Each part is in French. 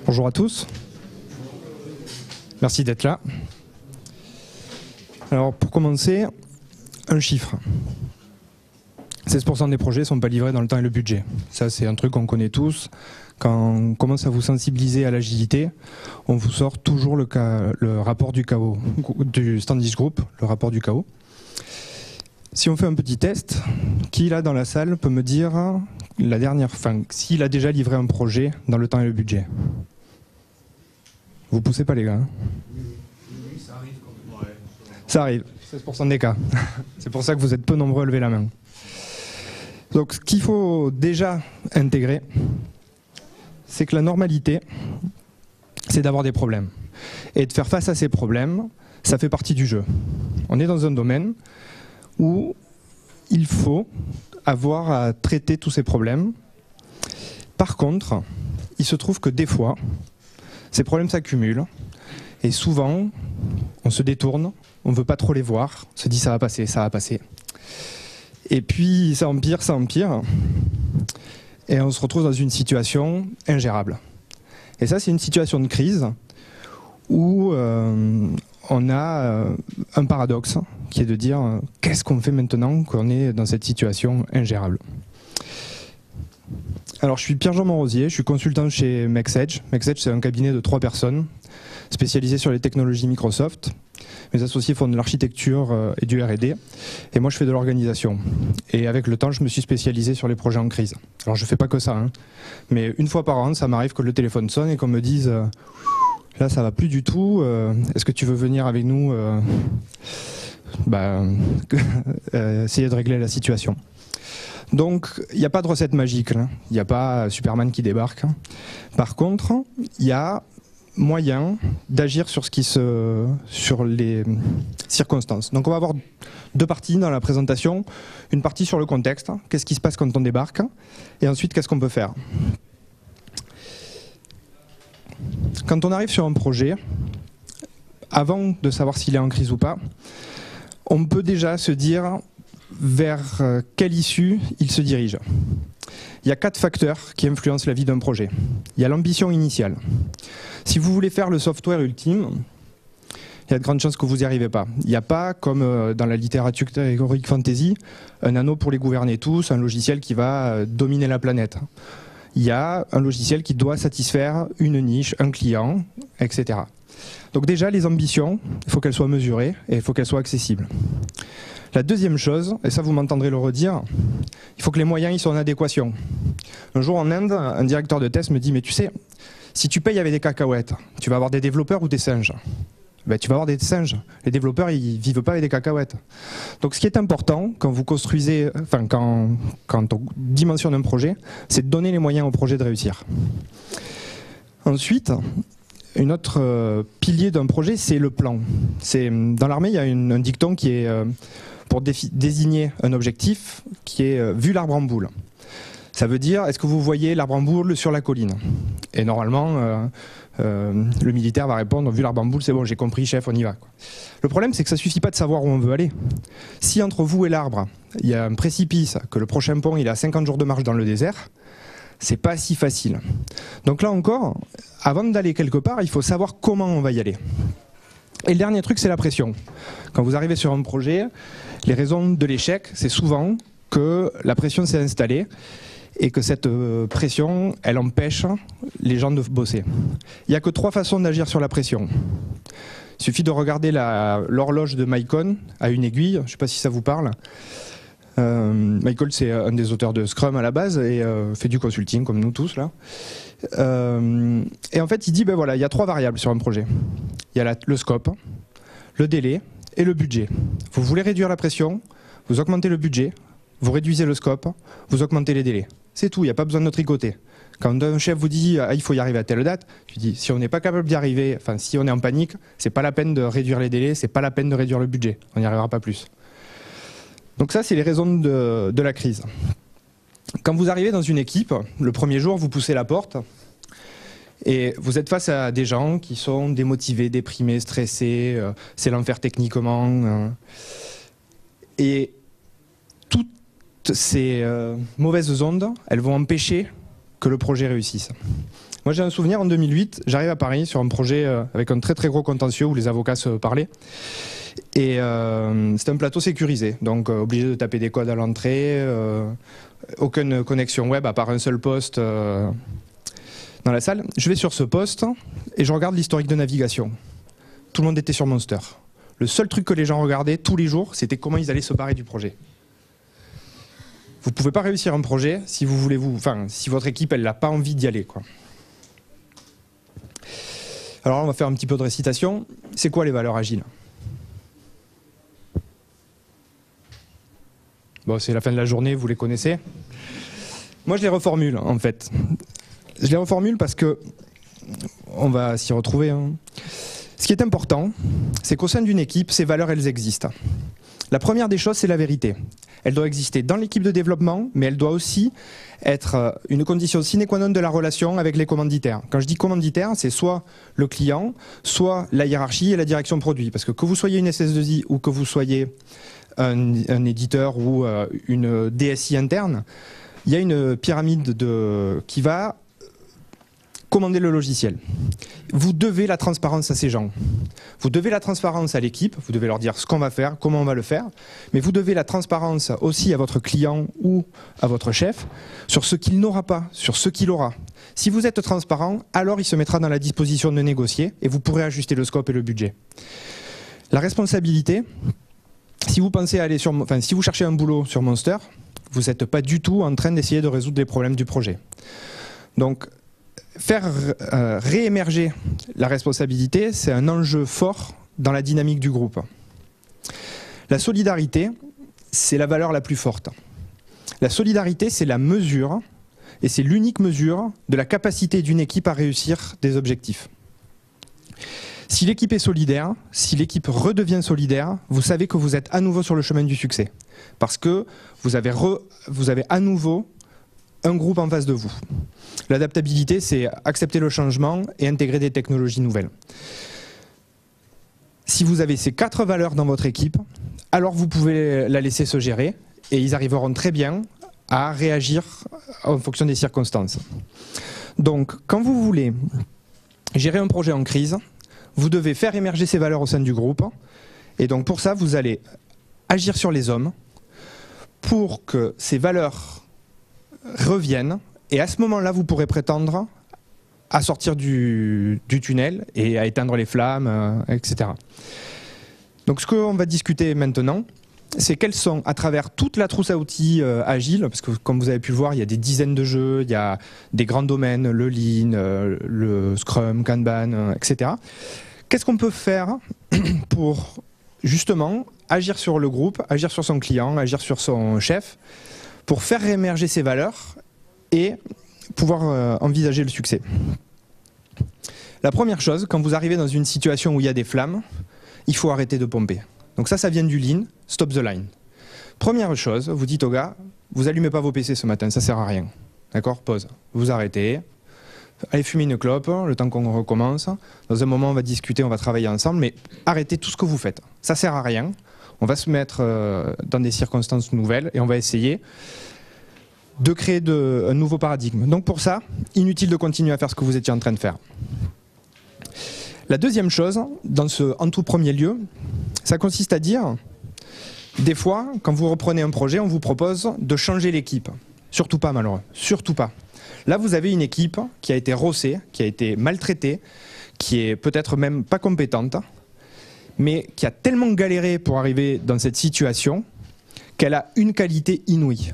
Bonjour à tous. Merci d'être là. Alors pour commencer, un chiffre. 16% des projets ne sont pas livrés dans le temps et le budget. Ça c'est un truc qu'on connaît tous. Quand on commence à vous sensibiliser à l'agilité, on vous sort toujours le rapport du KO, du Standish Group, le rapport du KO. Si on fait un petit test, qui là dans la salle peut me dire s'il a déjà livré un projet dans le temps et le budget? Vous poussez pas les gars. Oui, ça arrive quand même. Ça arrive, 16% des cas. C'est pour ça que vous êtes peu nombreux à lever la main. Donc ce qu'il faut déjà intégrer, c'est que la normalité, c'est d'avoir des problèmes. Et de faire face à ces problèmes, ça fait partie du jeu. On est dans un domaine où il faut avoir à traiter tous ces problèmes. Par contre, il se trouve que des fois, ces problèmes s'accumulent et souvent, on se détourne, on ne veut pas trop les voir, on se dit ça va passer, ça va passer. Et puis ça empire, et on se retrouve dans une situation ingérable. Et ça, c'est une situation de crise où on a un paradoxe qui est de dire qu'est-ce qu'on fait maintenant qu'on est dans cette situation ingérable. Alors je suis Pierre-Jean Monrosier, je suis consultant chez MaxEdge. MaxEdge, c'est un cabinet de 3 personnes spécialisé sur les technologies Microsoft. Mes associés font de l'architecture et du R&D, et moi je fais de l'organisation. Et avec le temps, je me suis spécialisé sur les projets en crise. Alors je fais pas que ça, hein. Mais une fois par an, ça m'arrive que le téléphone sonne et qu'on me dise là ça va plus du tout, est-ce que tu veux venir avec nous essayer de régler la situation. Donc il n'y a pas de recette magique, il n'y a pas Superman qui débarque. Par contre, il y a moyen d'agir sur les circonstances. Donc on va avoir 2 parties dans la présentation. Une partie sur le contexte, qu'est-ce qui se passe quand on débarque, et ensuite qu'est-ce qu'on peut faire. Quand on arrive sur un projet, avant de savoir s'il est en crise ou pas, on peut déjà se dire vers quelle issue il se dirige. Il y a 4 facteurs qui influencent la vie d'un projet. Il y a l'ambition initiale. Si vous voulez faire le software ultime, il y a de grandes chances que vous n'y arrivez pas. Il n'y a pas, comme dans la littérature Heroic Fantasy, un anneau pour les gouverner tous, un logiciel qui va dominer la planète. Il y a un logiciel qui doit satisfaire une niche, un client, etc. Donc déjà, les ambitions, il faut qu'elles soient mesurées et il faut qu'elles soient accessibles. La deuxième chose, et ça vous m'entendrez le redire, il faut que les moyens ils soient en adéquation. Un jour en Inde, un directeur de test me dit « Mais tu sais, si tu payes avec des cacahuètes, tu vas avoir des développeurs ou des singes ?» Ben, tu vas avoir des singes. Les développeurs, ils ne vivent pas avec des cacahuètes. Donc ce qui est important quand vous construisez, quand on dimensionne un projet, c'est de donner les moyens au projet de réussir. Ensuite, un autre pilier d'un projet, c'est le plan. Dans l'armée, il y a un dicton qui est pour désigner un objectif qui est vu l'arbre en boule. Ça veut dire, est-ce que vous voyez l'arbre en boule sur la colline? Et normalement, le militaire va répondre, vu l'arbre en boule, c'est bon, j'ai compris, chef, on y va. Le problème, c'est que ça ne suffit pas de savoir où on veut aller. Si entre vous et l'arbre, il y a un précipice, que le prochain pont il a 50 jours de marche dans le désert, c'est pas si facile. Donc là encore, avant d'aller quelque part, il faut savoir comment on va y aller. Et le dernier truc, c'est la pression. Quand vous arrivez sur un projet, les raisons de l'échec, c'est souvent que la pression s'est installée et que cette pression, elle empêche les gens de bosser. Il n'y a que 3 façons d'agir sur la pression. Il suffit de regarder l'horloge de Michael à une aiguille, je ne sais pas si ça vous parle. Michael, c'est un des auteurs de Scrum à la base et fait du consulting comme nous tous là. Et en fait, il dit ben voilà, il y a 3 variables sur un projet. Il y a le scope, le délai et le budget. Vous voulez réduire la pression, vous augmentez le budget, vous réduisez le scope, vous augmentez les délais. C'est tout, il n'y a pas besoin de tricoter. Quand un chef vous dit il faut y arriver à telle date, tu dis si on n'est pas capable d'y arriver, enfin si on est en panique, c'est pas la peine de réduire les délais, c'est pas la peine de réduire le budget, on n'y arrivera pas plus. Donc ça, c'est les raisons de la crise. Quand vous arrivez dans une équipe, le premier jour, vous poussez la porte et vous êtes face à des gens qui sont démotivés, déprimés, stressés, c'est l'enfer techniquement. Et toute toutes ces mauvaises ondes, elles vont empêcher que le projet réussisse. Moi j'ai un souvenir en 2008, j'arrive à Paris sur un projet avec un très très gros contentieux où les avocats se parlaient. Et c'était un plateau sécurisé, donc obligé de taper des codes à l'entrée, aucune connexion web à part un seul poste dans la salle. Je vais sur ce poste et je regarde l'historique de navigation. Tout le monde était sur Monster. Le seul truc que les gens regardaient tous les jours, c'était comment ils allaient se barrer du projet. Vous ne pouvez pas réussir un projet si vous voulez si votre équipe elle n'a pas envie d'y aller, quoi. Alors on va faire un petit peu de récitation. C'est quoi les valeurs agiles? Bon, c'est la fin de la journée, vous les connaissez. Moi je les reformule en fait. Je les reformule parce que on va s'y retrouver. Hein. Ce qui est important, c'est qu'au sein d'une équipe, ces valeurs elles existent. La première des choses, c'est la vérité. Elle doit exister dans l'équipe de développement, mais elle doit aussi être une condition sine qua non de la relation avec les commanditaires. Quand je dis commanditaire, c'est soit le client, soit la hiérarchie et la direction produit. Parce que vous soyez une SS2I ou que vous soyez un éditeur ou une DSI interne, il y a une pyramide qui va commander le logiciel. Vous devez la transparence à ces gens. Vous devez la transparence à l'équipe, vous devez leur dire ce qu'on va faire, comment on va le faire, mais vous devez la transparence aussi à votre client ou à votre chef sur ce qu'il n'aura pas, sur ce qu'il aura. Si vous êtes transparent, alors il se mettra dans la disposition de négocier et vous pourrez ajuster le scope et le budget. La responsabilité, si vous pensez aller si vous cherchez un boulot sur Monster, vous n'êtes pas du tout en train d'essayer de résoudre les problèmes du projet. Donc, faire réémerger la responsabilité, c'est un enjeu fort dans la dynamique du groupe. La solidarité, c'est la valeur la plus forte. La solidarité, c'est la mesure, et c'est l'unique mesure de la capacité d'une équipe à réussir des objectifs. Si l'équipe est solidaire, si l'équipe redevient solidaire, vous savez que vous êtes à nouveau sur le chemin du succès. Parce que vous avez à nouveau un groupe en face de vous. L'adaptabilité, c'est accepter le changement et intégrer des technologies nouvelles. Si vous avez ces 4 valeurs dans votre équipe, alors vous pouvez la laisser se gérer et ils arriveront très bien à réagir en fonction des circonstances. Donc, quand vous voulez gérer un projet en crise, vous devez faire émerger ces valeurs au sein du groupe. Et donc, pour ça, vous allez agir sur les hommes pour que ces valeurs reviennent. Et à ce moment-là, vous pourrez prétendre à sortir du tunnel et à éteindre les flammes, etc. Donc ce qu'on va discuter maintenant, c'est quels sont, à travers toute la trousse à outils agile, parce que comme vous avez pu le voir, il y a des dizaines de jeux, il y a des grands domaines, le Lean, le Scrum, Kanban, etc. Qu'est-ce qu'on peut faire pour justement agir sur le groupe, agir sur son client, agir sur son chef, pour faire réémerger ses valeurs et pouvoir envisager le succès. La première chose, quand vous arrivez dans une situation où il y a des flammes, il faut arrêter de pomper. Donc ça vient du Lean, stop the line. Première chose, vous dites aux gars, vous allumez pas vos PC ce matin, ça sert à rien. D'accord, pause. Vous arrêtez, allez fumer une clope, le temps qu'on recommence. Dans un moment, on va discuter, on va travailler ensemble, mais arrêtez tout ce que vous faites. Ça sert à rien. On va se mettre dans des circonstances nouvelles et on va essayer de créer un nouveau paradigme. Donc pour ça, inutile de continuer à faire ce que vous étiez en train de faire. La deuxième chose, en tout premier lieu, ça consiste à dire, des fois, quand vous reprenez un projet, on vous propose de changer l'équipe. Surtout pas, malheureux. Surtout pas. Là, vous avez une équipe qui a été rossée, qui a été maltraitée, qui est peut-être même pas compétente, mais qui a tellement galéré pour arriver dans cette situation qu'elle a une qualité inouïe.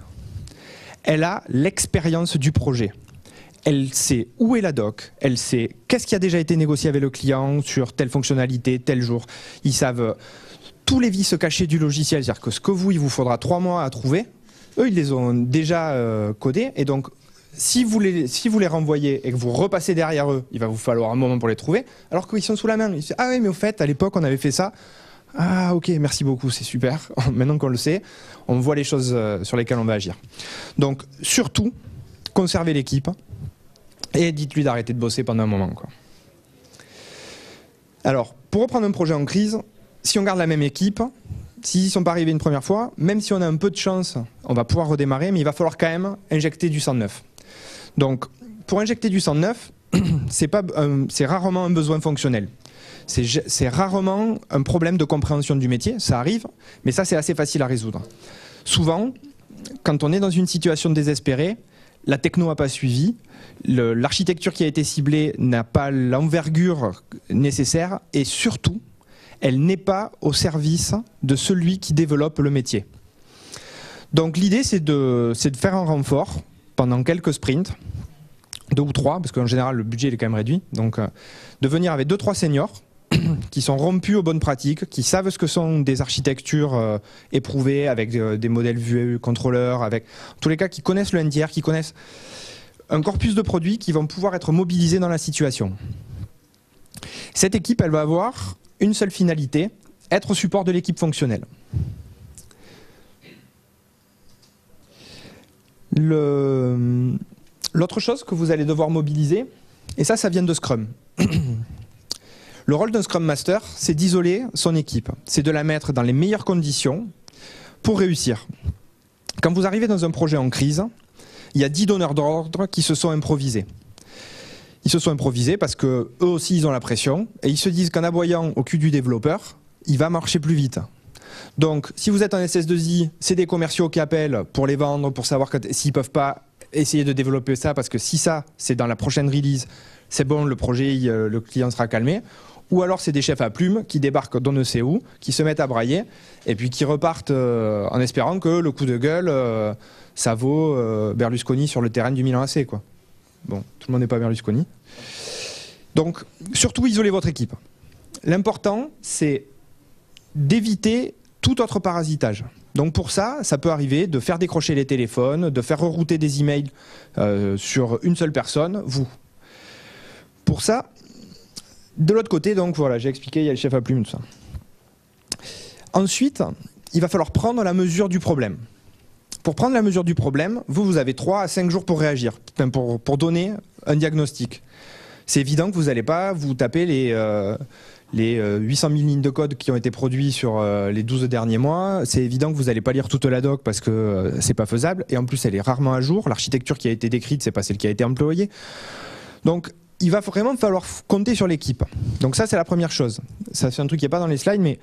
Elle a l'expérience du projet. Elle sait où est la doc, elle sait qu'est-ce qui a déjà été négocié avec le client sur telle fonctionnalité, tel jour. Ils savent tous les vices cachés du logiciel, c'est-à-dire que ce que il vous faudra 3 mois à trouver, eux ils les ont déjà codés, et donc si vous les renvoyez et que vous repassez derrière eux, il va vous falloir un moment pour les trouver, alors qu'ils sont sous la main. Ils disent, ah oui, mais au fait, à l'époque on avait fait ça. Ah ok, merci beaucoup, c'est super. Maintenant qu'on le sait, on voit les choses sur lesquelles on va agir. Donc surtout, conservez l'équipe et dites-lui d'arrêter de bosser pendant un moment, quoi. Alors, pour reprendre un projet en crise, si on garde la même équipe, s'ils n'y sont pas arrivés une première fois, même si on a un peu de chance, on va pouvoir redémarrer, mais il va falloir quand même injecter du sang neuf. Donc, pour injecter du sang neuf, c'est rarement un besoin fonctionnel. C'est rarement un problème de compréhension du métier, ça arrive, mais ça c'est assez facile à résoudre. Souvent, quand on est dans une situation désespérée, la techno n'a pas suivi, l'architecture qui a été ciblée n'a pas l'envergure nécessaire et surtout, elle n'est pas au service de celui qui développe le métier. Donc l'idée c'est de faire un renfort pendant quelques sprints, 2 ou 3, parce qu'en général le budget est quand même réduit, donc de venir avec 2-3 seniors qui sont rompus aux bonnes pratiques, qui savent ce que sont des architectures éprouvées avec des modèles vue contrôleurs, avec en tous les cas qui connaissent le NDR, qui connaissent un corpus de produits qui vont pouvoir être mobilisés dans la situation. Cette équipe, elle va avoir une seule finalité, être au support de l'équipe fonctionnelle. L'autre chose que vous allez devoir mobiliser, et ça vient de Scrum. Le rôle d'un Scrum Master, c'est d'isoler son équipe, c'est de la mettre dans les meilleures conditions pour réussir. Quand vous arrivez dans un projet en crise, il y a 10 donneurs d'ordre qui se sont improvisés. Ils se sont improvisés parce qu'eux aussi ils ont la pression et ils se disent qu'en aboyant au cul du développeur, il va marcher plus vite. Donc si vous êtes en SS2I, c'est des commerciaux qui appellent pour les vendre, pour savoir s'ils ne peuvent pas essayer de développer ça, parce que si ça c'est dans la prochaine release, c'est bon, le projet, le client sera calmé. Ou alors c'est des chefs à plumes qui débarquent d'on ne sait où, qui se mettent à brailler et puis qui repartent en espérant que le coup de gueule, ça vaut Berlusconi sur le terrain du Milan AC, quoi. Bon, tout le monde n'est pas Berlusconi. Donc, surtout isolez votre équipe. L'important, c'est d'éviter tout autre parasitage. Donc pour ça, ça peut arriver de faire décrocher les téléphones, de faire rerouter des emails sur une seule personne, vous. Pour ça, de l'autre côté, donc voilà, j'ai expliqué, il y a le chef à plume, tout ça. Ensuite, il va falloir prendre la mesure du problème. Pour prendre la mesure du problème, vous avez 3 à 5 jours pour réagir, pour donner un diagnostic. C'est évident que vous n'allez pas vous taper les 800 000 lignes de code qui ont été produits sur les 12 derniers mois. C'est évident que vous n'allez pas lire toute la doc parce que c'est pas faisable. Et en plus, elle est rarement à jour. L'architecture qui a été décrite, c'est pas celle qui a été employée. Donc, il va vraiment falloir compter sur l'équipe. Donc ça, c'est la première chose. Ça, c'est un truc qui n'est pas dans les slides, mais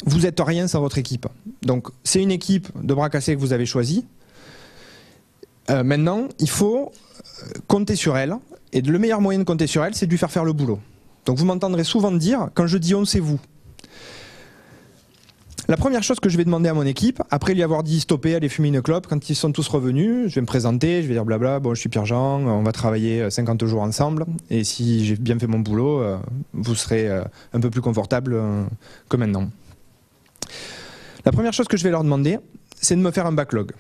vous n'êtes rien sans votre équipe. Donc, c'est une équipe de bras cassés que vous avez choisie. Maintenant, il faut compter sur elle. Et le meilleur moyen de compter sur elle, c'est de lui faire le boulot. Donc, vous m'entendrez souvent dire, quand je dis on, c'est vous. La première chose que je vais demander à mon équipe, après lui avoir dit stopper, aller fumer une clope, quand ils sont tous revenus, je vais me présenter, je vais dire blabla, bon je suis Pierre-Jean, on va travailler 50 jours ensemble, et si j'ai bien fait mon boulot, vous serez un peu plus confortable que maintenant. La première chose que je vais leur demander, c'est de me faire un backlog.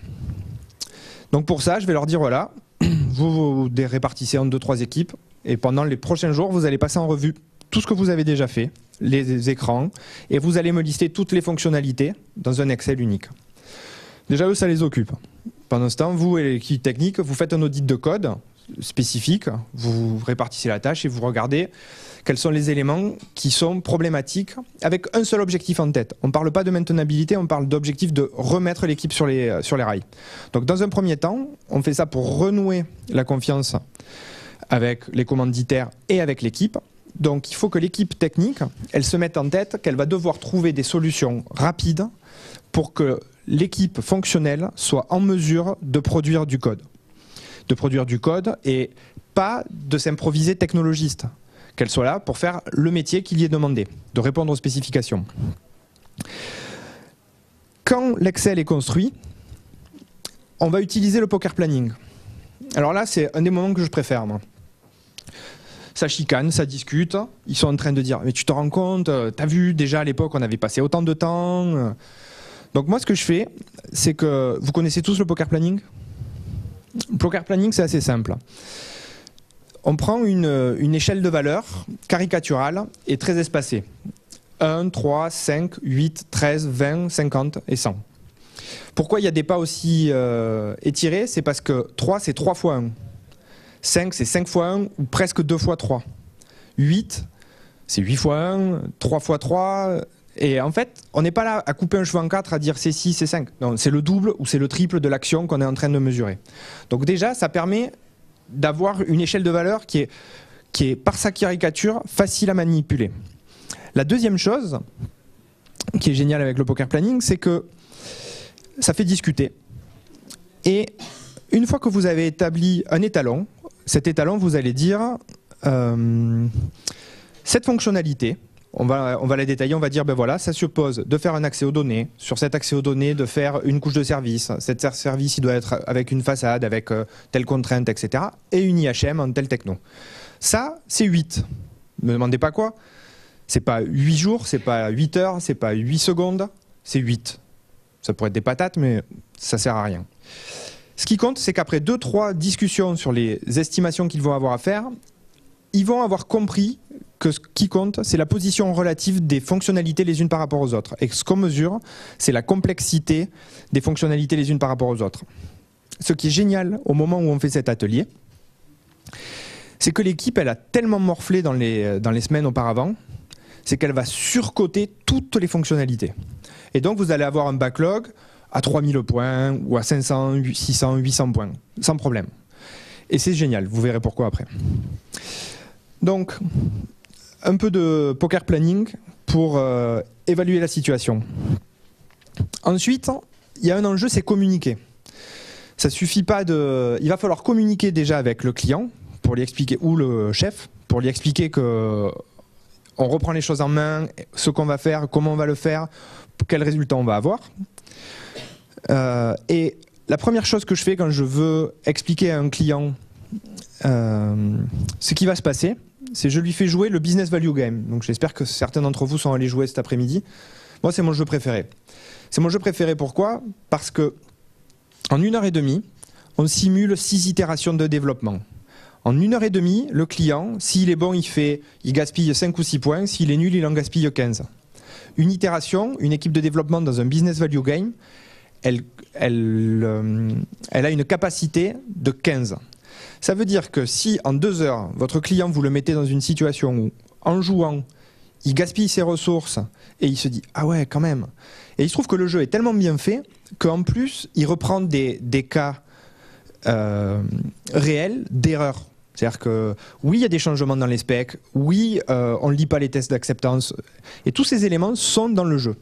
Donc pour ça, je vais leur dire voilà, vous répartissez en 2-3 équipes, et pendant les prochains jours, vous allez passer en revue tout ce que vous avez déjà fait, les écrans, et vous allez me lister toutes les fonctionnalités dans un Excel unique. Déjà, eux, ça les occupe. Pendant ce temps, vous et l'équipe technique, vous faites un audit de code spécifique, vous répartissez la tâche et vous regardez quels sont les éléments qui sont problématiques avec un seul objectif en tête. On ne parle pas de maintenabilité, on parle d'objectif de remettre l'équipe sur les rails. Donc dans un premier temps, on fait ça pour renouer la confiance avec les commanditaires et avec l'équipe. Donc il faut que l'équipe technique, elle se mette en tête qu'elle va devoir trouver des solutions rapides pour que l'équipe fonctionnelle soit en mesure de produire du code. De produire du code et pas de s'improviser technologiste. Qu'elle soit là pour faire le métier qui lui est demandé, de répondre aux spécifications. Quand l'Excel est construit, on va utiliser le poker planning. Alors là, c'est un des moments que je préfère, moi. Ça chicane, ça discute, ils sont en train de dire « mais tu te rends compte, t'as vu, déjà à l'époque on avait passé autant de temps ». Donc moi ce que je fais, c'est que, vous connaissez tous le poker planning ? Le poker planning c'est assez simple. On prend une échelle de valeurs caricaturale et très espacée. 1, 3, 5, 8, 13, 20, 50 et 100. Pourquoi il y a des pas aussi étirés ? C'est parce que 3 c'est 3 fois 1. 5, c'est 5 fois 1 ou presque 2 fois 3. 8, c'est 8 fois 1, 3 fois 3, Et en fait, on n'est pas là à couper un cheveu en quatre, à dire c'est 6, c'est 5. Non, c'est le double ou c'est le triple de l'action qu'on est en train de mesurer. Donc déjà, ça permet d'avoir une échelle de valeur qui est, par sa caricature, facile à manipuler. La deuxième chose, qui est géniale avec le poker planning, c'est que ça fait discuter. Et une fois que vous avez établi un étalon, cet étalon, vous allez dire cette fonctionnalité, on va la détailler, on va dire ben voilà, ça suppose de faire un accès aux données, sur cet accès aux données de faire une couche de service, cet service il doit être avec une façade, avec telle contrainte, etc. et une IHM en telle techno. Ça, c'est 8. Ne me demandez pas quoi. C'est pas 8 jours, c'est pas 8 heures, c'est pas 8 secondes, c'est 8. Ça pourrait être des patates, mais ça sert à rien. Ce qui compte, c'est qu'après 2-3 discussions sur les estimations qu'ils vont avoir à faire, ils vont avoir compris que ce qui compte, c'est la position relative des fonctionnalités les unes par rapport aux autres. Et ce qu'on mesure, c'est la complexité des fonctionnalités les unes par rapport aux autres. Ce qui est génial au moment où on fait cet atelier, c'est que l'équipe, elle a tellement morflé dans les semaines auparavant, c'est qu'elle va surcoter toutes les fonctionnalités. Et donc vous allez avoir un backlog à 3000 points ou à 500, 600, 800 points, sans problème. Et c'est génial, vous verrez pourquoi après. Donc, un peu de poker planning pour évaluer la situation. Ensuite, il y a un enjeu, c'est communiquer. Ça suffit pas de... Il va falloir communiquer déjà avec le client pour lui expliquer, ou le chef, pour lui expliquer que on reprend les choses en main, ce qu'on va faire, comment on va le faire, quel résultat on va avoir. Et la première chose que je fais quand je veux expliquer à un client ce qui va se passer, c'est je lui fais jouer le business value game. Donc j'espère que certains d'entre vous sont allés jouer cet après-midi. Moi, c'est mon jeu préféré. C'est mon jeu préféré pourquoi ? Parce que en 1h30, on simule 6 itérations de développement. En 1h30, le client, s'il est bon, il gaspille 5 ou 6 points. S'il est nul, il en gaspille 15. Une itération, une équipe de développement dans un business value game, elle a une capacité de 15. Ça veut dire que si en 2 heures, votre client, vous le mettez dans une situation où, en jouant, il gaspille ses ressources et il se dit « Ah ouais, quand même ». Et il se trouve que le jeu est tellement bien fait qu'en plus, il reprend des cas réels d'erreurs. C'est-à-dire que oui, il y a des changements dans les specs, oui, on ne lit pas les tests d'acceptance, et tous ces éléments sont dans le jeu.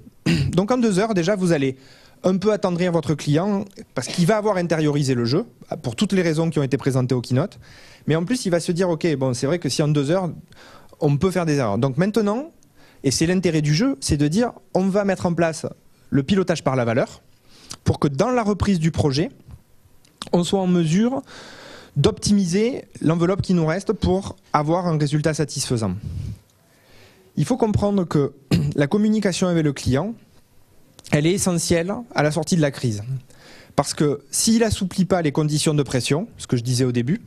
Donc en 2 heures, déjà, vous allez un peu attendrir votre client, parce qu'il va avoir intériorisé le jeu, pour toutes les raisons qui ont été présentées au keynote, mais en plus, il va se dire, ok, bon, c'est vrai que si en 2 heures, on peut faire des erreurs. Donc maintenant, et c'est l'intérêt du jeu, c'est de dire, on va mettre en place le pilotage par la valeur, pour que dans la reprise du projet, on soit en mesure d'optimiser l'enveloppe qui nous reste pour avoir un résultat satisfaisant. Il faut comprendre que la communication avec le client, elle est essentielle à la sortie de la crise. Parce que s'il n'assouplit pas les conditions de pression, ce que je disais au début,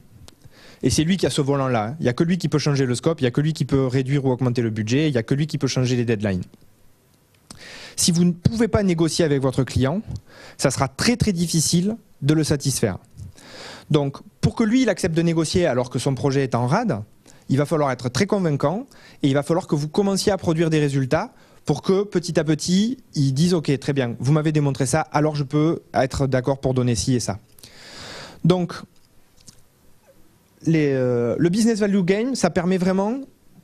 et c'est lui qui a ce volant-là, il n'y a que lui qui peut changer le scope, il n'y a que lui qui peut réduire ou augmenter le budget, il n'y a que lui qui peut changer les deadlines. Si vous ne pouvez pas négocier avec votre client, ça sera très très difficile de le satisfaire. Donc, pour que lui, il accepte de négocier alors que son projet est en rade, il va falloir être très convaincant et il va falloir que vous commenciez à produire des résultats pour que, petit à petit, ils disent « Ok, très bien, vous m'avez démontré ça, alors je peux être d'accord pour donner ci et ça. » Donc, le business value game, ça permet vraiment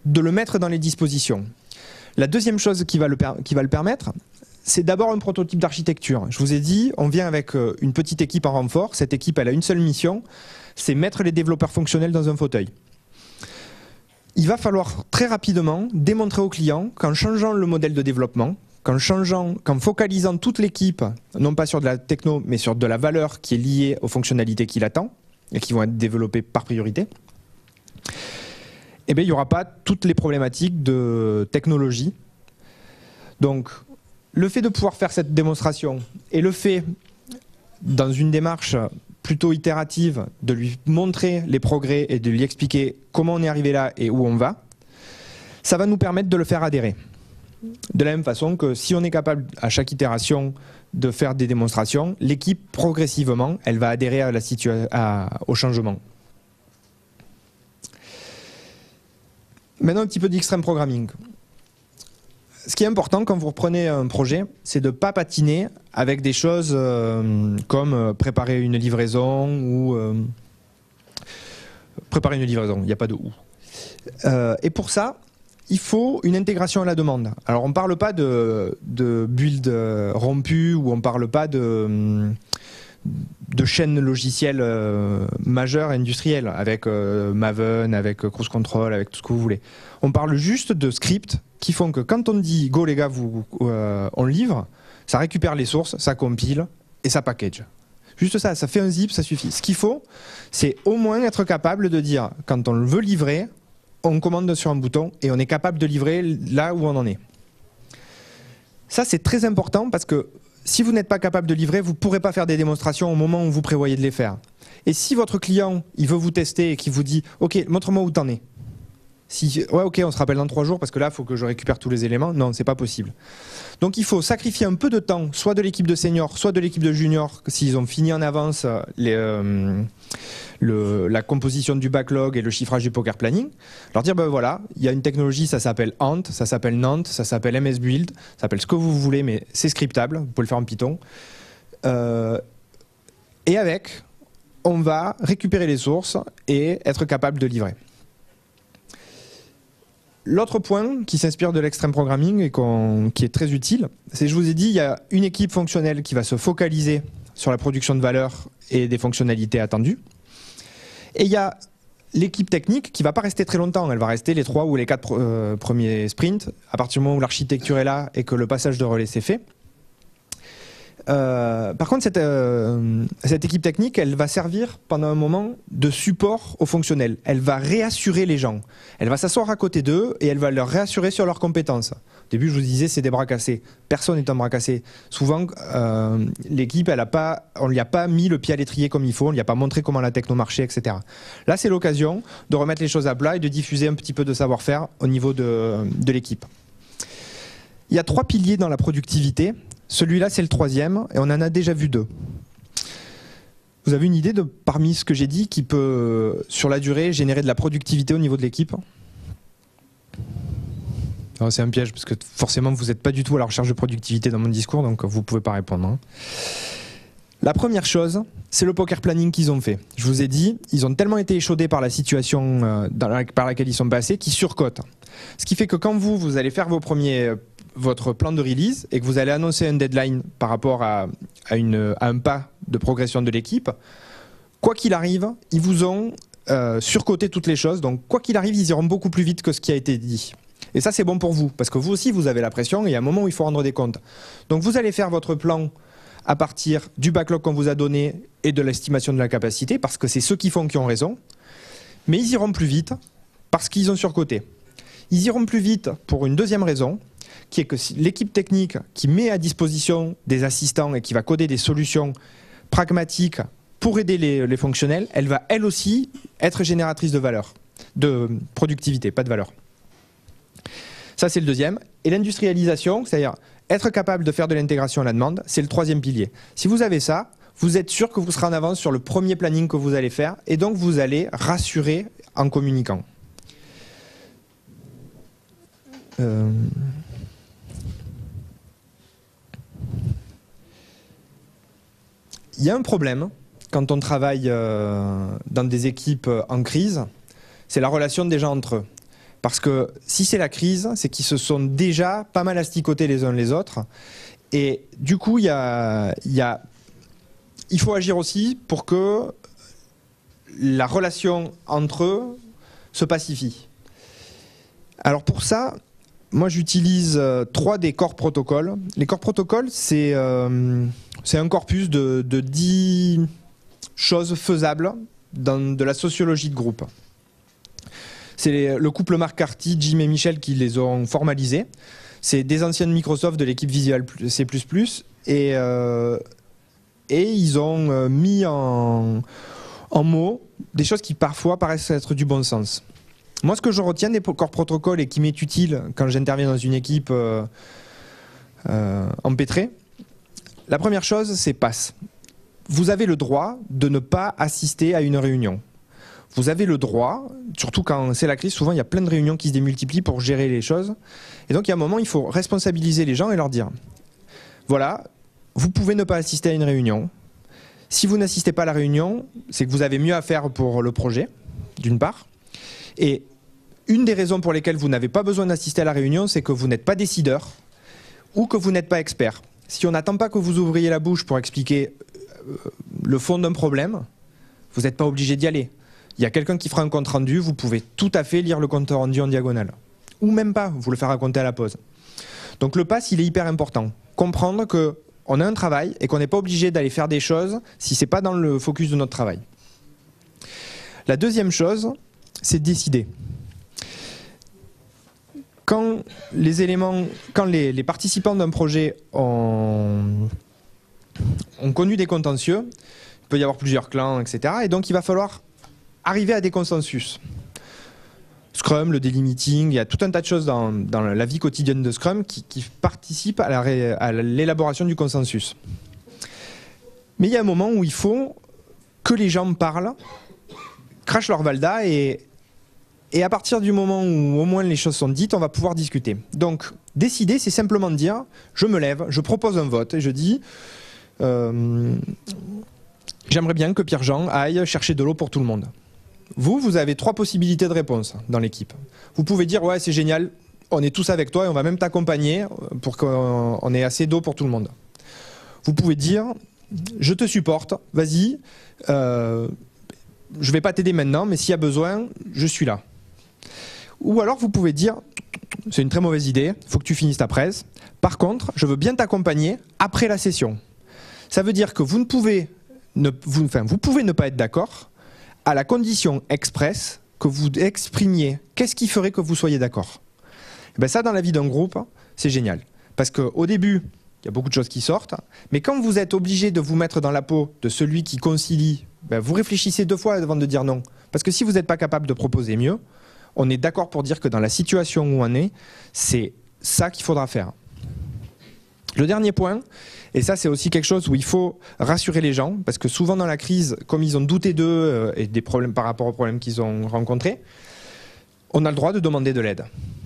de le mettre dans les dispositions. La deuxième chose qui va le permettre, c'est d'abord un prototype d'architecture. Je vous ai dit, on vient avec une petite équipe en renfort. Cette équipe, elle a une seule mission, c'est mettre les développeurs fonctionnels dans un fauteuil. Il va falloir très rapidement démontrer au client qu'en changeant le modèle de développement, qu'en focalisant toute l'équipe, non pas sur de la techno, mais sur de la valeur qui est liée aux fonctionnalités qu'il attend et qui vont être développées par priorité, eh bien, il n'y aura pas toutes les problématiques de technologie. Donc, le fait de pouvoir faire cette démonstration et le fait, dans une démarche plutôt itérative, de lui montrer les progrès et de lui expliquer comment on est arrivé là et où on va, ça va nous permettre de le faire adhérer. De la même façon que si on est capable à chaque itération de faire des démonstrations, l'équipe progressivement, elle va adhérer au changement. Maintenant un petit peu d'extreme programming. ce qui est important quand vous reprenez un projet, c'est de ne pas patiner avec des choses comme préparer une livraison ou préparer une livraison, il n'y a pas de ou. Et pour ça, il faut une intégration à la demande. Alors on ne parle pas de build rompu ou on ne parle pas de chaînes logicielles majeures industrielles avec Maven, avec Cruise Control, avec tout ce que vous voulez. On parle juste de scripts qui font que quand on dit go les gars, on livre, ça récupère les sources, ça compile et ça package. Juste ça, ça fait un zip, ça suffit. Ce qu'il faut, c'est au moins être capable de dire quand on veut livrer, on commande sur un bouton et on est capable de livrer là où on en est. Ça c'est très important parce que si vous n'êtes pas capable de livrer, vous ne pourrez pas faire des démonstrations au moment où vous prévoyez de les faire. Et si votre client il veut vous tester et qu'il vous dit « Ok, montre-moi où t'en es ». Ouais, ok, on se rappelle dans 3 jours parce que là, il faut que je récupère tous les éléments. Non, c'est pas possible. Donc il faut sacrifier un peu de temps, soit de l'équipe de seniors, soit de l'équipe de juniors, s'ils ont fini en avance la composition du backlog et le chiffrage du poker planning. Leur dire, ben voilà, il y a une technologie, ça s'appelle Ant, ça s'appelle Nant, ça s'appelle MS Build, ça s'appelle ce que vous voulez, mais c'est scriptable, vous pouvez le faire en Python. Et avec, on va récupérer les sources et être capable de livrer. L'autre point qui s'inspire de l'extreme programming et qui est très utile, c'est je vous ai dit, il y a une équipe fonctionnelle qui va se focaliser sur la production de valeur et des fonctionnalités attendues. Et il y a l'équipe technique qui ne va pas rester très longtemps, elle va rester les 3 ou les 4 premiers sprints, à partir du moment où l'architecture est là et que le passage de relais s'est fait. Par contre, cette équipe technique, elle va servir pendant un moment de support aux fonctionnels. Elle va réassurer les gens. Elle va s'asseoir à côté d'eux et elle va leur réassurer sur leurs compétences. Au début, je vous disais, c'est des bras cassés. Personne n'est un bras cassé. Souvent, l'équipe, on ne lui a pas mis le pied à l'étrier comme il faut, on ne lui a pas montré comment la techno marchait, etc. Là, c'est l'occasion de remettre les choses à plat et de diffuser un petit peu de savoir-faire au niveau de l'équipe. Il y a 3 piliers dans la productivité. Celui-là, c'est le 3e, et on en a déjà vu 2. Vous avez une idée de, parmi ce que j'ai dit, qui peut, sur la durée, générer de la productivité au niveau de l'équipe? C'est un piège, parce que forcément, vous n'êtes pas du tout à la recherche de productivité dans mon discours, donc vous ne pouvez pas répondre. Hein. La première chose, c'est le poker planning qu'ils ont fait. Je vous ai dit, ils ont tellement été échaudés par la situation par laquelle ils sont passés qu'ils surcotent. Ce qui fait que quand vous allez faire votre plan de release et que vous allez annoncer un deadline par rapport à un pas de progression de l'équipe, quoi qu'il arrive, ils vous ont surcoté toutes les choses. Donc quoi qu'il arrive, ils iront beaucoup plus vite que ce qui a été dit. Et ça, c'est bon pour vous, parce que vous aussi, vous avez la pression et il y a un moment où il faut rendre des comptes. Donc vous allez faire votre plan à partir du backlog qu'on vous a donné et de l'estimation de la capacité, parce que c'est ceux qui font qui ont raison. Mais ils iront plus vite parce qu'ils ont surcoté. Ils iront plus vite pour une deuxième raison, qui est que l'équipe technique qui met à disposition des assistants et qui va coder des solutions pragmatiques pour aider les fonctionnels, elle va elle aussi être génératrice de valeur, de productivité, pas de valeur. Ça c'est le deuxième. Et l'industrialisation, c'est-à-dire être capable de faire de l'intégration à la demande, c'est le 3e pilier. Si vous avez ça, vous êtes sûr que vous serez en avance sur le premier planning que vous allez faire et donc vous allez rassurer en communiquant. Il y a un problème quand on travaille dans des équipes en crise, c'est la relation des gens entre eux. Parce que si c'est la crise, c'est qu'ils se sont déjà pas mal asticotés les uns les autres. Et du coup, il faut agir aussi pour que la relation entre eux se pacifie. Alors pour ça, moi j'utilise 3 des corps protocoles. Les corps protocoles, c'est un corpus de 10 choses faisables dans de la sociologie de groupe. C'est le couple McCarthy, Jim et Michel qui les ont formalisés. C'est des anciens de Microsoft de l'équipe Visual C++ et ils ont mis en mots des choses qui parfois paraissent être du bon sens. Moi, ce que je retiens des corps protocoles et qui m'est utile quand j'interviens dans une équipe empêtrée, la première chose, c'est passe. Vous avez le droit de ne pas assister à une réunion. vous avez le droit, surtout quand c'est la crise, souvent il y a plein de réunions qui se démultiplient pour gérer les choses. Et donc il y a un moment, il faut responsabiliser les gens et leur dire, voilà, vous pouvez ne pas assister à une réunion. Si vous n'assistez pas à la réunion, c'est que vous avez mieux à faire pour le projet, d'une part. Et une des raisons pour lesquelles vous n'avez pas besoin d'assister à la réunion, c'est que vous n'êtes pas décideur ou que vous n'êtes pas expert. Si on n'attend pas que vous ouvriez la bouche pour expliquer le fond d'un problème, vous n'êtes pas obligé d'y aller. Il y a quelqu'un qui fera un compte rendu, vous pouvez tout à fait lire le compte rendu en diagonale. Ou même pas, vous le faire raconter à la pause. Donc le pass, il est hyper important. Comprendre qu'on a un travail et qu'on n'est pas obligé d'aller faire des choses si ce n'est pas dans le focus de notre travail. La deuxième chose, c'est décider. Quand les participants d'un projet ont connu des contentieux, il peut y avoir plusieurs clans, etc. Et donc il va falloir arriver à des consensus. Scrum, le daily meeting, il y a tout un tas de choses dans la vie quotidienne de Scrum qui participent à l'élaboration du consensus. Mais il y a un moment où il faut que les gens parlent, crachent leur valda et à partir du moment où au moins les choses sont dites, on va pouvoir discuter. Donc décider, c'est simplement dire, je me lève, je propose un vote et je dis j'aimerais bien que Pierre-Jean aille chercher de l'eau pour tout le monde. Vous avez 3 possibilités de réponse dans l'équipe. Vous pouvez dire, ouais, c'est génial, on est tous avec toi et on va même t'accompagner pour qu'on ait assez d'eau pour tout le monde. Vous pouvez dire, je te supporte, vas-y, je ne vais pas t'aider maintenant, mais s'il y a besoin, je suis là. Ou alors vous pouvez dire, c'est une très mauvaise idée, il faut que tu finisses ta presse. Par contre, je veux bien t'accompagner après la session. Ça veut dire que vous pouvez ne pas être d'accord, à la condition expresse que vous exprimiez qu'est-ce qui ferait que vous soyez d'accord. Et bien ça, dans la vie d'un groupe, c'est génial. Parce qu'au début, il y a beaucoup de choses qui sortent, mais quand vous êtes obligé de vous mettre dans la peau de celui qui concilie, ben vous réfléchissez 2 fois avant de dire non. Parce que si vous n'êtes pas capable de proposer mieux, on est d'accord pour dire que dans la situation où on est, c'est ça qu'il faudra faire. Le dernier point, et ça c'est aussi quelque chose où il faut rassurer les gens, parce que souvent dans la crise, comme ils ont douté d'eux et des problèmes par rapport aux problèmes qu'ils ont rencontrés, on a le droit de demander de l'aide.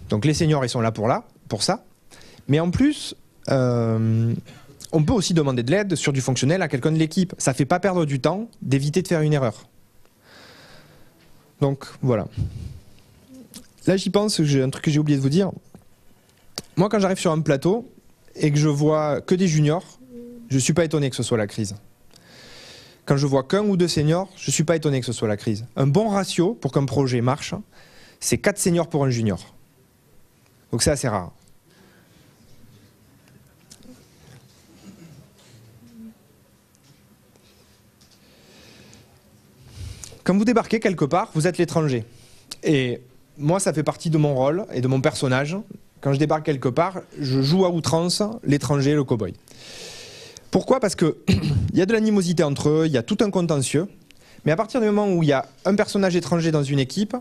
Donc les seniors, ils sont là pour ça. Mais en plus, on peut aussi demander de l'aide sur du fonctionnel à quelqu'un de l'équipe. Ça ne fait pas perdre du temps d'éviter de faire une erreur. Donc voilà. Là j'y pense, j'ai un truc que j'ai oublié de vous dire. Moi quand j'arrive sur un plateau, et que je vois que des juniors, je ne suis pas étonné que ce soit la crise. Quand je vois qu'un ou 2 seniors, je ne suis pas étonné que ce soit la crise. Un bon ratio pour qu'un projet marche, c'est 4 seniors pour un junior. Donc c'est assez rare. Quand vous débarquez quelque part, vous êtes l'étranger. Et moi, ça fait partie de mon rôle et de mon personnage. Quand je débarque quelque part, je joue à outrance l'étranger, le cow-boy. Pourquoi? Parce qu'il y a de l'animosité entre eux, il y a tout un contentieux. Mais à partir du moment où il y a un personnage étranger dans une équipe,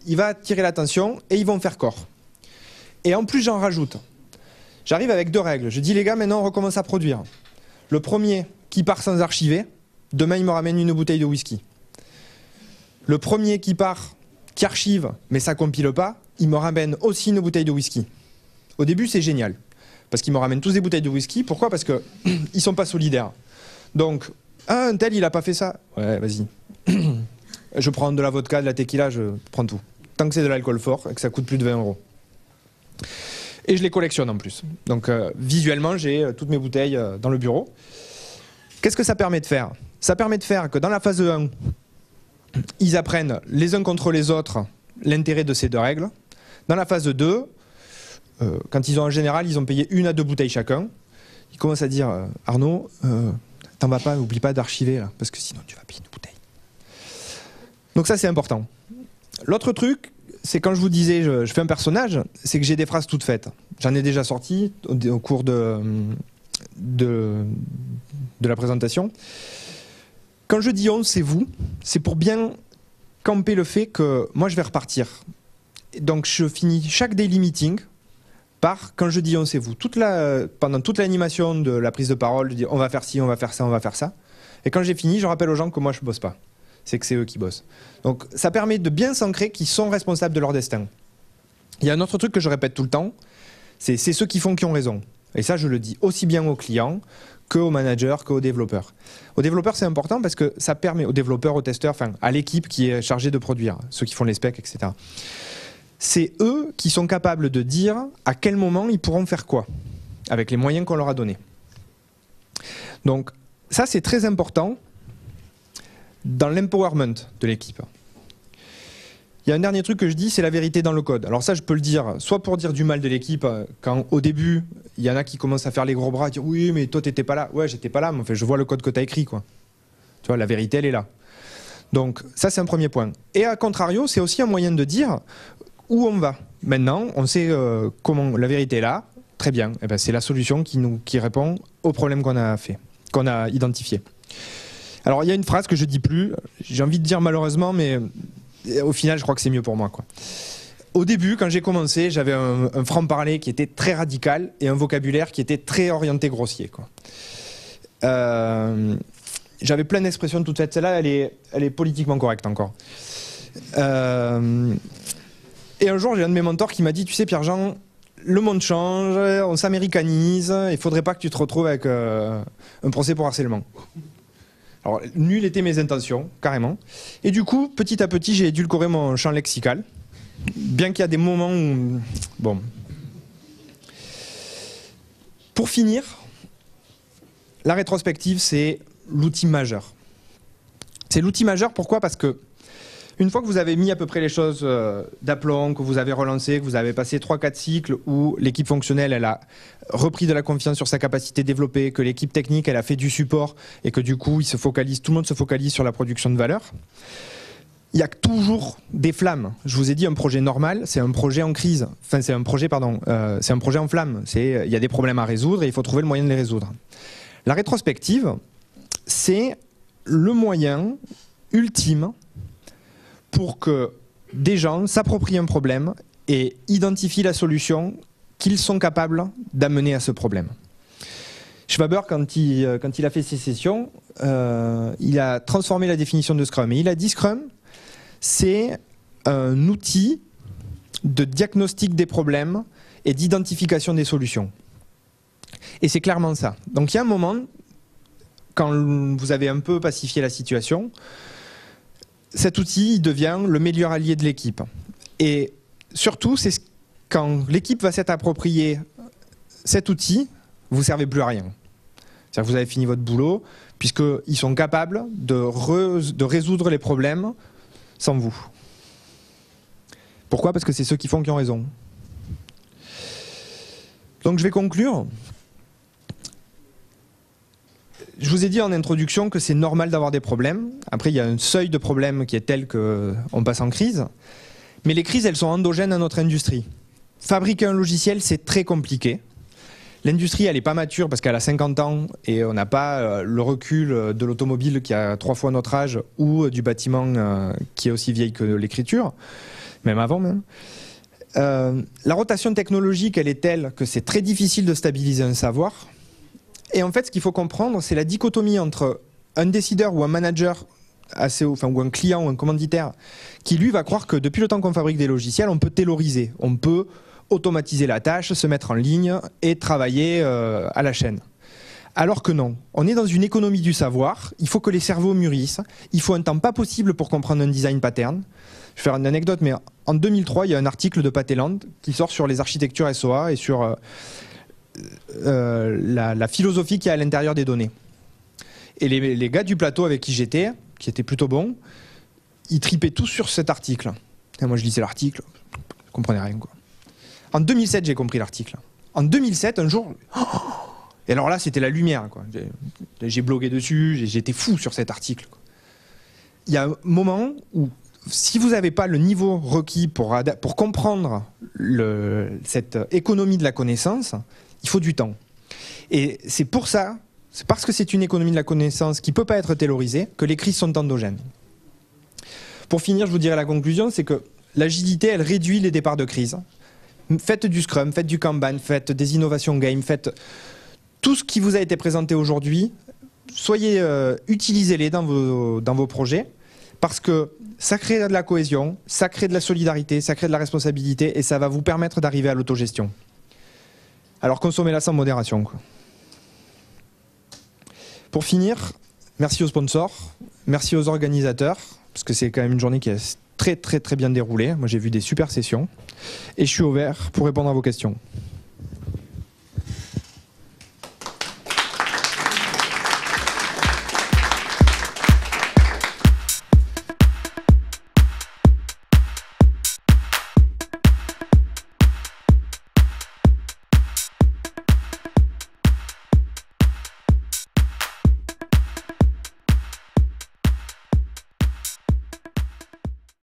il va attirer l'attention et ils vont faire corps. Et en plus, j'en rajoute. J'arrive avec 2 règles. Je dis, les gars, maintenant on recommence à produire. Le premier qui part sans archiver, demain il me ramène une bouteille de whisky. Le premier qui part, qui archive, mais ça compile pas, il me ramène aussi une bouteille de whisky. Au début, c'est génial, parce qu'ils me ramènent tous des bouteilles de whisky. Pourquoi? Parce qu'ils ne sont pas solidaires. Donc, un tel, il n'a pas fait ça. Ouais, vas-y. Je prends de la vodka, de la tequila, je prends tout. Tant que c'est de l'alcool fort et que ça coûte plus de 20 €. Et je les collectionne en plus. Donc, visuellement, j'ai toutes mes bouteilles dans le bureau. Qu'est-ce que ça permet de faire? Ça permet de faire que dans la phase 1, ils apprennent les uns contre les autres l'intérêt de ces 2 règles. Dans la phase 2, quand ils ont en général, ils ont payé 1 à 2 bouteilles chacun. Ils commencent à dire Arnaud, t'en vas pas, oublie pas d'archiver là, parce que sinon tu vas payer une bouteille. Donc ça c'est important. L'autre truc, c'est quand je vous disais je fais un personnage, c'est que j'ai des phrases toutes faites. J'en ai déjà sorti au cours de la présentation. Quand je dis on, c'est vous, c'est pour bien camper le fait que moi je vais repartir. Donc je finis chaque daily meeting par quand je dis on, c'est vous. Pendant toute l'animation de la prise de parole, je dis on va faire ci, on va faire ça, on va faire ça. Et quand j'ai fini, je rappelle aux gens que moi je bosse pas. c'est que c'est eux qui bossent. Donc ça permet de bien s'ancrer qu'ils sont responsables de leur destin. Il y a un autre truc que je répète tout le temps, c'est ceux qui font qui ont raison. Et ça, je le dis aussi bien aux clients qu'aux managers, qu'aux développeurs. Aux développeurs, c'est important parce que ça permet aux développeurs, aux testeurs, enfin à l'équipe qui est chargée de produire, ceux qui font les specs, etc. C'est eux qui sont capables de dire à quel moment ils pourront faire quoi, avec les moyens qu'on leur a donnés. Donc ça, c'est très important dans l'empowerment de l'équipe. Il y a un dernier truc que je dis, c'est la vérité dans le code. Alors ça, je peux le dire, soit pour dire du mal de l'équipe, quand au début, il y en a qui commencent à faire les gros bras, à dire oui, mais toi, t'étais pas là. Ouais, j'étais pas là, mais en fait, je vois le code que tu as écrit, quoi. Tu vois, la vérité, elle est là. Donc ça, c'est un premier point. Et à contrario, c'est aussi un moyen de dire où on va. Maintenant, on sait comment la vérité est là. Très bien. Eh ben, c'est la solution qui répond au problème qu'on a identifié. Alors, il y a une phrase que je dis plus. J'ai envie de dire malheureusement, mais au final, je crois que c'est mieux pour moi, quoi. Au début, quand j'ai commencé, j'avais un franc-parler qui était très radical et un vocabulaire qui était très orienté grossier, quoi. J'avais plein d'expressions toutes faites. Celle-là, elle est politiquement correcte encore. Et un jour, j'ai un de mes mentors qui m'a dit, tu sais, Pierre-Jean, le monde change, on s'américanise, il faudrait pas que tu te retrouves avec un procès pour harcèlement. Alors, nulles étaient mes intentions, carrément. Et du coup, petit à petit, j'ai édulcoré mon champ lexical. Bien qu'il y a des moments où... Bon. Pour finir, la rétrospective, c'est l'outil majeur. C'est l'outil majeur, pourquoi ? Parce que une fois que vous avez mis à peu près les choses d'aplomb, que vous avez relancé, que vous avez passé 3-4 cycles où l'équipe fonctionnelle elle a repris de la confiance sur sa capacité développée, que l'équipe technique elle a fait du support et que du coup tout le monde se focalise sur la production de valeur, il y a toujours des flammes. Je vous ai dit, un projet normal, c'est un projet en crise. Enfin, c'est un projet en flammes. Il y a des problèmes à résoudre et il faut trouver le moyen de les résoudre. La rétrospective, c'est le moyen ultime pour que des gens s'approprient un problème et identifient la solution qu'ils sont capables d'amener à ce problème. Schwaber, quand il a fait ses sessions, il a transformé la définition de Scrum. Et il a dit Scrum, c'est un outil de diagnostic des problèmes et d'identification des solutions. Et c'est clairement ça. Donc il y a un moment, quand vous avez un peu pacifié la situation, cet outil devient le meilleur allié de l'équipe. Et surtout, c'est quand l'équipe va s'être appropriée cet outil, vous ne servez plus à rien. C'est-à-dire que vous avez fini votre boulot, puisqu'ils sont capables de résoudre les problèmes sans vous. Pourquoi ? Parce que c'est ceux qui font qui ont raison. Donc je vais conclure. Je vous ai dit en introduction que c'est normal d'avoir des problèmes. Après, il y a un seuil de problèmes qui est tel qu'on passe en crise. Mais les crises, elles sont endogènes à notre industrie. Fabriquer un logiciel, c'est très compliqué. L'industrie, elle n'est pas mature parce qu'elle a 50 ans et on n'a pas le recul de l'automobile qui a 3 fois notre âge ou du bâtiment qui est aussi vieille que l'écriture, même avant même. La rotation technologique, elle est telle que c'est très difficile de stabiliser un savoir. Et en fait, ce qu'il faut comprendre, c'est la dichotomie entre un décideur ou un manager ou un client ou un commanditaire qui, lui, va croire que depuis le temps qu'on fabrique des logiciels, on peut tailoriser, on peut automatiser la tâche, se mettre en ligne et travailler à la chaîne. Alors que non, on est dans une économie du savoir, il faut que les cerveaux mûrissent, il faut un temps pas possible pour comprendre un design pattern. Je vais faire une anecdote, mais en 2003, il y a un article de Pateland qui sort sur les architectures SOA et sur la philosophie qu'il y a à l'intérieur des données. Et les gars du plateau avec qui j'étais, qui étaient plutôt bons, ils tripaient tous sur cet article. Et moi je lisais l'article, je comprenais rien, quoi. En 2007, j'ai compris l'article. En 2007, un jour... Et alors là, c'était la lumière, quoi. J'ai blogué dessus, j'étais fou sur cet article, quoi. Il y a un moment où, si vous n'avez pas le niveau requis pour comprendre cette économie de la connaissance, il faut du temps. Et c'est pour ça, c'est parce que c'est une économie de la connaissance qui ne peut pas être taylorisée, que les crises sont endogènes. Pour finir, je vous dirai la conclusion, c'est que l'agilité, elle réduit les départs de crise. Faites du Scrum, faites du Kanban, faites des innovations game, faites tout ce qui vous a été présenté aujourd'hui. Utilisez-les dans vos projets, parce que ça crée de la cohésion, ça crée de la solidarité, ça crée de la responsabilité et ça va vous permettre d'arriver à l'autogestion. Alors consommez-la sans modération, quoi. Pour finir, merci aux sponsors, merci aux organisateurs, parce que c'est quand même une journée qui est très bien déroulée. Moi j'ai vu des super sessions et je suis ouvert pour répondre à vos questions.